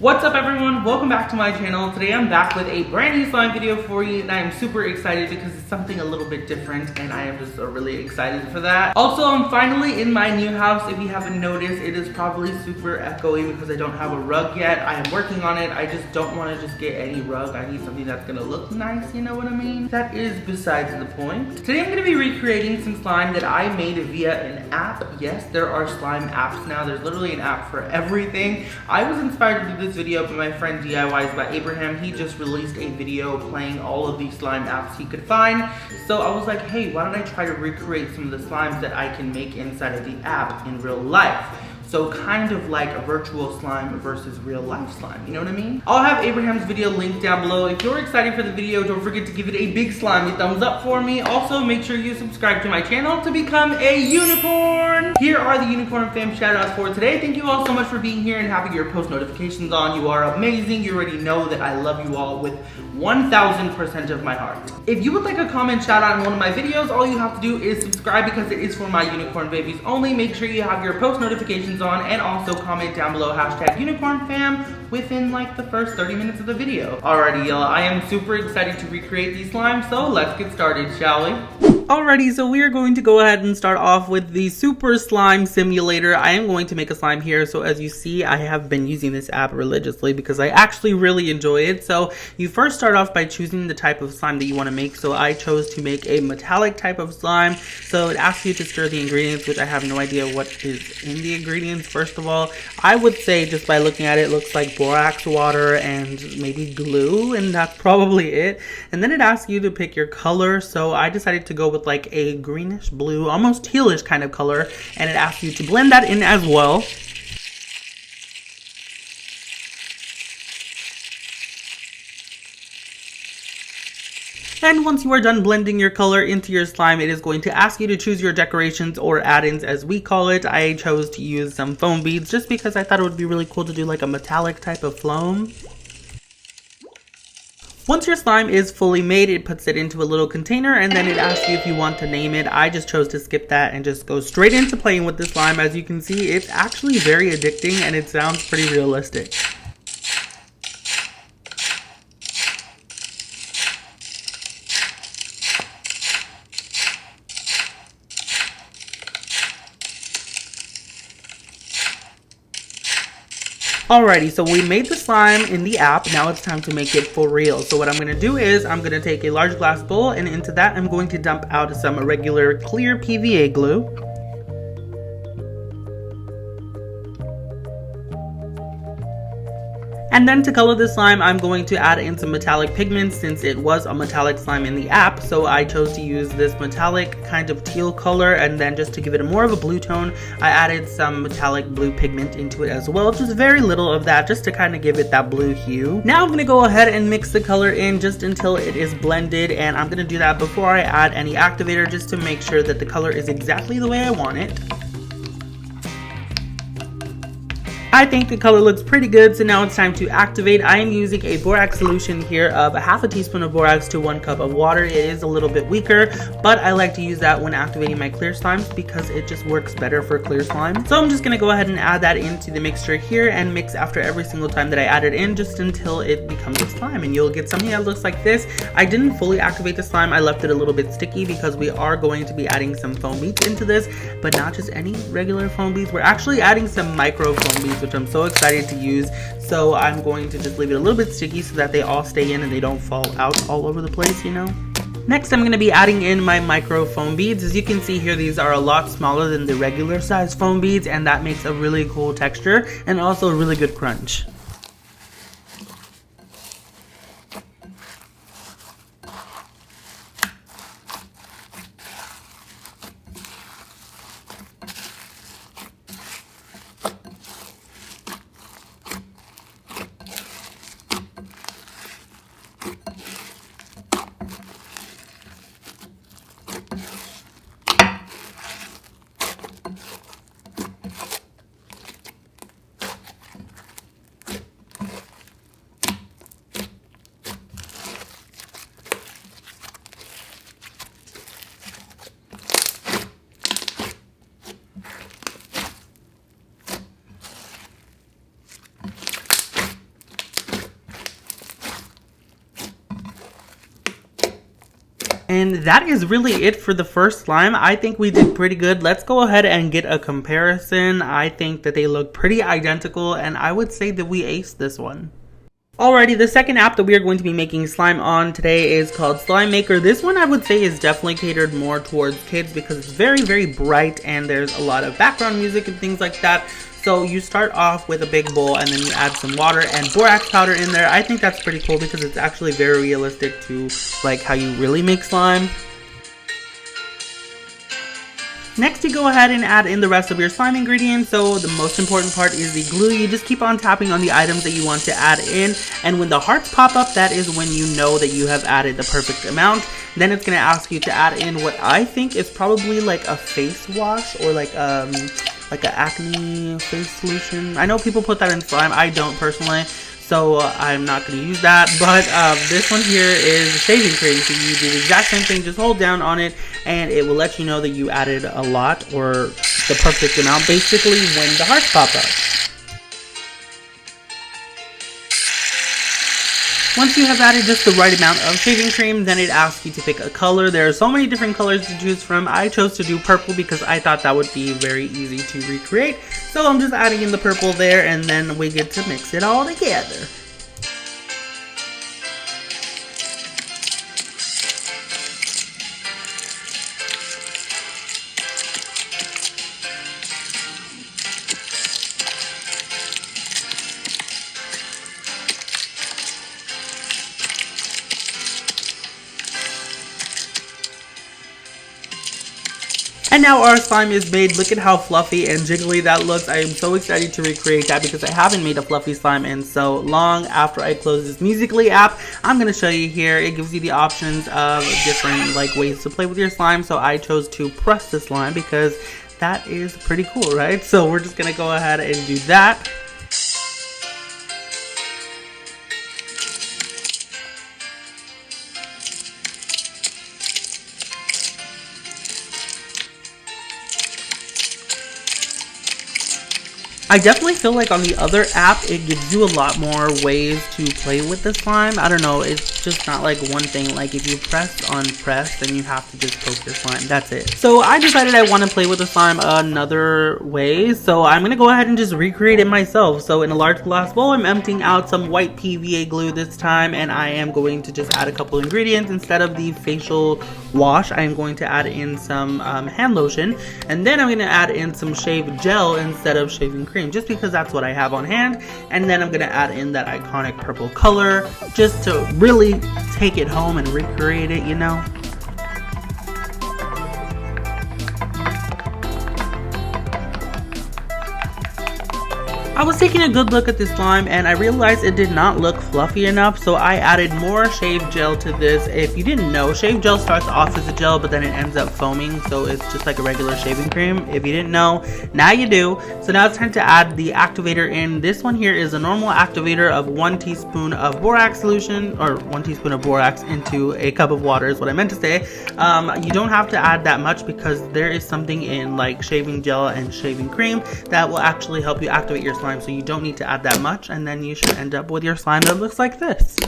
What's up everyone, welcome back to my channel. Today I'm back with a brand new slime video for you and I am super excited because it's something a little bit different and I am just really excited for that. Also, I'm finally in my new house. If you haven't noticed, it is probably super echoey because I don't have a rug yet. I am working on it. I just don't want to just get any rug. I need something that's gonna look nice, you know what I mean? That is besides the point. Today I'm gonna be recreating some slime that I made via an app. Yes, there are slime apps now. There's literally an app for everything. I was inspired to do this video by my friend DIYs by Abraham. He just released a video playing all of these slime apps he could find. So I was like, hey, why don't I try to recreate some of the slimes that I can make inside of the app in real life? So kind of like a virtual slime versus real life slime, you know what I mean? I'll have Abraham's video linked down below. If you're excited for the video, don't forget to give it a big slimy thumbs up for me. Also, make sure you subscribe to my channel to become a unicorn. Here are the Unicorn Fam shoutouts for today. Thank you all so much for being here and having your post notifications on. You are amazing. You already know that I love you all with 1000% of my heart. If you would like a comment shout out in one of my videos, all you have to do is subscribe because it is for my unicorn babies only. Make sure you have your post notifications on and also comment down below hashtag unicorn fam within like the first 30 minutes of the video. Alrighty y'all, I am super excited to recreate these slimes, so let's get started, shall we? Alrighty, so we are going to go ahead and start off with the Super Slime Simulator. I am going to make a slime here, so as you see, I have been using this app religiously because I actually really enjoy it. So you first start off by choosing the type of slime that you want to make. So I chose to make a metallic type of slime. So it asks you to stir the ingredients, which I have no idea what is in the ingredients. First of all, I would say just by looking at it, it looks like borax water and maybe glue, and that's probably it. And then it asks you to pick your color. So I decided to go with like a greenish blue, almost tealish kind of color, and it asks you to blend that in as well. And once you are done blending your color into your slime, it is going to ask you to choose your decorations or add-ins as we call it. I chose to use some foam beads just because I thought it would be really cool to do like a metallic type of foam. Once your slime is fully made, it puts it into a little container and then it asks you if you want to name it. I just chose to skip that and just go straight into playing with the slime. As you can see, it's actually very addicting and it sounds pretty realistic. Alrighty, so we made the slime in the app. Now it's time to make it for real. So what I'm going to do is I'm going to take a large glass bowl and into that I'm going to dump out some irregular clear PVA glue. And then to color the slime, I'm going to add in some metallic pigments since it was a metallic slime in the app. So I chose to use this metallic kind of teal color, and then just to give it more of a blue tone, I added some metallic blue pigment into it as well. Just very little of that, just to kind of give it that blue hue. Now I'm going to go ahead and mix the color in just until it is blended, and I'm going to do that before I add any activator just to make sure that the color is exactly the way I want it. I think the color looks pretty good, so now it's time to activate. I am using a borax solution here of a half a teaspoon of borax to 1 cup of water. It is a little bit weaker, but I like to use that when activating my clear slimes because it just works better for clear slime. So I'm just going to go ahead and add that into the mixture here and mix after every single time that I add it in just until it becomes a slime, and you'll get something that looks like this. I didn't fully activate the slime. I left it a little bit sticky because we are going to be adding some foam beads into this, but not just any regular foam beads. We're actually adding some micro foam beads, which I'm so excited to use. So I'm going to just leave it a little bit sticky so that they all stay in and they don't fall out all over the place, you know. Next, I'm going to be adding in my micro foam beads. As you can see here, these are a lot smaller than the regular size foam beads, and that makes a really cool texture and also a really good crunch. And that is really it for the first slime. I think we did pretty good. Let's go ahead and get a comparison. I think that they look pretty identical, and I would say that we aced this one. Alrighty, the second app that we are going to be making slime on today is called Slime Maker. This one I would say is definitely catered more towards kids because it's very, very bright and there's a lot of background music and things like that. So you start off with a big bowl and then you add some water and borax powder in there. I think that's pretty cool because it's actually very realistic to like how you really make slime. Next, you go ahead and add in the rest of your slime ingredients. So the most important part is the glue. You just keep on tapping on the items that you want to add in. And when the hearts pop up, that is when you know that you have added the perfect amount. Then it's going to ask you to add in what I think is probably like a face wash or like an acne face solution. I know people put that in slime. I don't personally. So I'm not going to use that, but this one here is shaving cream. So you do the exact same thing, just hold down on it and it will let you know that you added a lot or the perfect amount basically when the hearts pop up. Once you have added just the right amount of shaving cream, then it asks you to pick a color. There are so many different colors to choose from. I chose to do purple because I thought that would be very easy to recreate. So I'm just adding in the purple there and then we get to mix it all together. And now our slime is made. Look at how fluffy and jiggly that looks. I am so excited to recreate that because I haven't made a fluffy slime in so long. After I close this Musical.ly app, I'm going to show you here. It gives you the options of different ways to play with your slime. So I chose to press the slime because that is pretty cool, right? So we're just going to go ahead and do that. I definitely feel like on the other app, it gives you a lot more ways to play with the slime. I don't know, it's just not like one thing. Like if you press on press, then you have to just poke your slime. That's it. So I decided I want to play with the slime another way. So I'm going to go ahead and just recreate it myself. So in a large glass bowl, I'm emptying out some white PVA glue this time. And I am going to just add a couple ingredients. Instead of the facial wash, I am going to add in some hand lotion. And then I'm going to add in some shave gel instead of shaving cream, just because that's what I have on hand. And then I'm going to add in that iconic purple color just to really take it home and recreate it, you know. I was taking a good look at this slime and I realized it did not look fluffy enough, so I added more shave gel to this. If you didn't know, shave gel starts off as a gel but then it ends up foaming, so it's just like a regular shaving cream. If you didn't know, now you do. So now it's time to add the activator in. This one here is a normal activator of 1 teaspoon of borax solution, or 1 teaspoon of borax into a cup of water is what I meant to say. You don't have to add that much because there is something in like shaving gel and shaving cream that will actually help you activate your slime. So you don't need to add that much, and then you should end up with your slime that looks like this.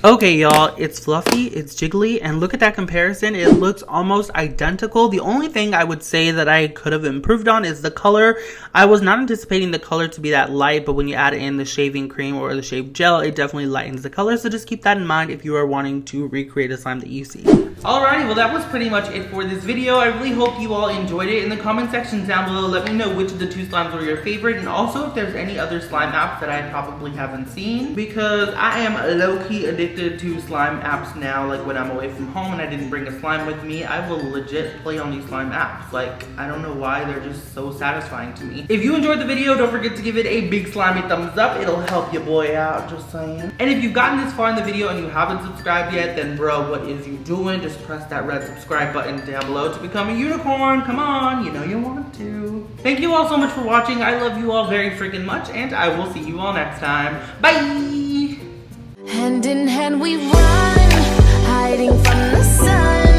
Okay, y'all, it's fluffy, it's jiggly, and look at that comparison. It looks almost identical. The only thing I would say that I could have improved on is the color. I was not anticipating the color to be that light, but when you add in the shaving cream or the shave gel, it definitely lightens the color. So just keep that in mind if you are wanting to recreate a slime that you see. Alrighty, well that was pretty much it for this video. I really hope you all enjoyed it. In the comment section down below, let me know which of the 2 slimes were your favorite, and also if there's any other slime apps that I probably haven't seen, because I am low-key addicted to slime apps now. Like when I'm away from home and I didn't bring a slime with me, I will legit play on these slime apps. Like, I don't know why, they're just so satisfying to me. If you enjoyed the video, don't forget to give it a big slimy thumbs up. It'll help your boy out, just saying. And if you've gotten this far in the video and you haven't subscribed yet, then bro, what is you doing? Just press that red subscribe button down below to become a unicorn. Come on, you know you want to. Thank you all so much for watching. I love you all very freaking much, and I will see you all next time. Bye! Hand in hand we run, hiding from the sun.